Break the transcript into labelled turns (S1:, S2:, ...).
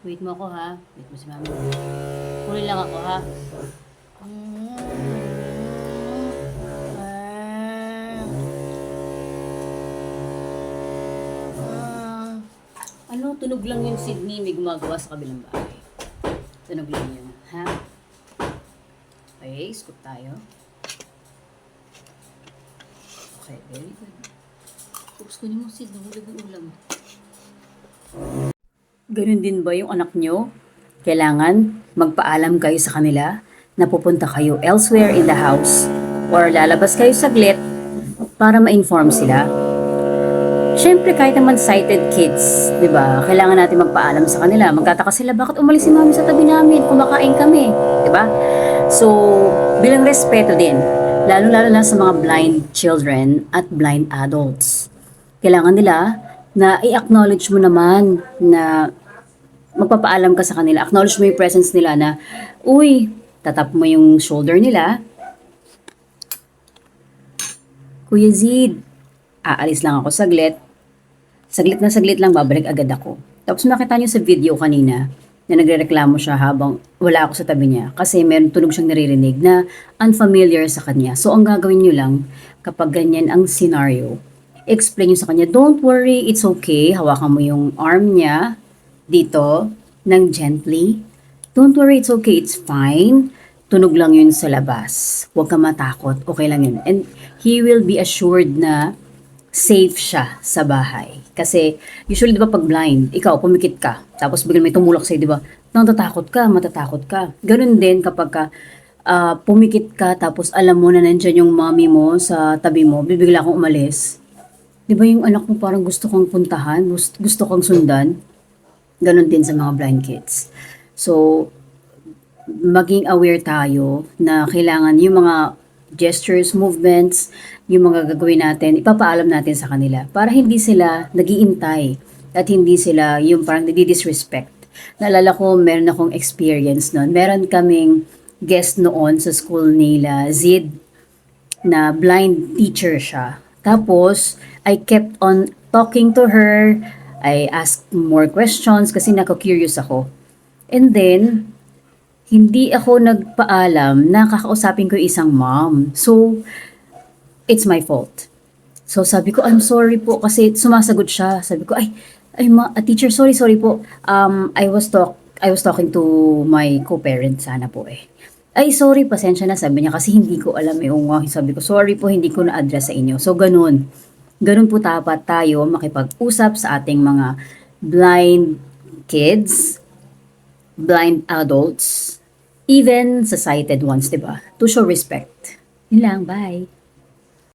S1: Wait mo ako ha. Wait mo si mami. Huli lang ako ha. Ano, tunog lang yung Sydney. May gumagawa sa kabilang bahay. Tunog lang yun. Ha? Okay, scoop tayo. Okay, very good. Oops, kunin mo Sid. Nahulog yung ulam. Ganun din ba yung anak nyo? Kailangan magpaalam kayo sa kanila na pupunta kayo elsewhere in the house or lalabas kayo saglit para ma-inform sila. Siyempre, kahit naman sighted kids, di ba? Kailangan natin magpaalam sa kanila. Magtataka sila, bakit umalis si mami sa tabi namin? Kumakain kami, di ba? So, bilang respeto din, lalo-lalo na sa mga blind children at blind adults. Kailangan nila na i-acknowledge mo naman na magpapaalam ka sa kanila. Acknowledge mo yung presence nila na, uy, tatap mo yung shoulder nila. Kuya Zid, aalis lang ako saglit. Saglit na saglit lang, babalik agad ako. Tapos nakita niyo sa video kanina na nagrereklamo siya habang wala ako sa tabi niya kasi meron tunog siyang naririnig na unfamiliar sa kanya. So ang gagawin niyo lang kapag ganyan ang scenario, explain niyo sa kanya, don't worry, it's okay. Hawakan mo yung arm niya dito ng gently. Don't worry, it's okay, it's fine. Tunog lang yun sa labas. Huwag ka matakot, okay lang yun. And he will be assured na safe siya sa bahay. Kasi usually 'di ba pag blind, ikaw pumikit ka, tapos biglang may tumulak sa'yo, 'di ba? Natatakot ka, matatakot ka. Ganun din kapag ka pumikit ka tapos alam mo na nandiyan yung mommy mo sa tabi mo, bibigla kang umalis. 'Di ba yung anak mo parang gusto kang puntahan, gusto kang sundan? Ganun din sa mga blind kids. So, maging aware tayo na kailangan yung mga gestures, movements, yung mga gagawin natin, ipapaalam natin sa kanila para hindi sila nagiintay at hindi sila yung parang nadi-disrespect. Naalala ko, meron akong experience noon. Meron kaming guest noon sa school nila, Zid, na blind teacher siya. Tapos, I kept on talking to her. I asked more questions kasi nako-curious ako. And then, hindi ako nagpaalam na kakausapin ko yung isang mom. So, it's my fault. So, sabi ko, I'm sorry po kasi sumasagot siya. Sabi ko, teacher, sorry po. I was talking to my co-parent sana po eh. Ay, sorry, pasensya na. Sabi niya kasi hindi ko alam yung sabi ko, sorry po, hindi ko na-address sa inyo. So, ganun. Ganun po dapat tayo makipag-usap sa ating mga blind kids, blind adults, even sa sighted ones, diba? To show respect. Yun lang, bye.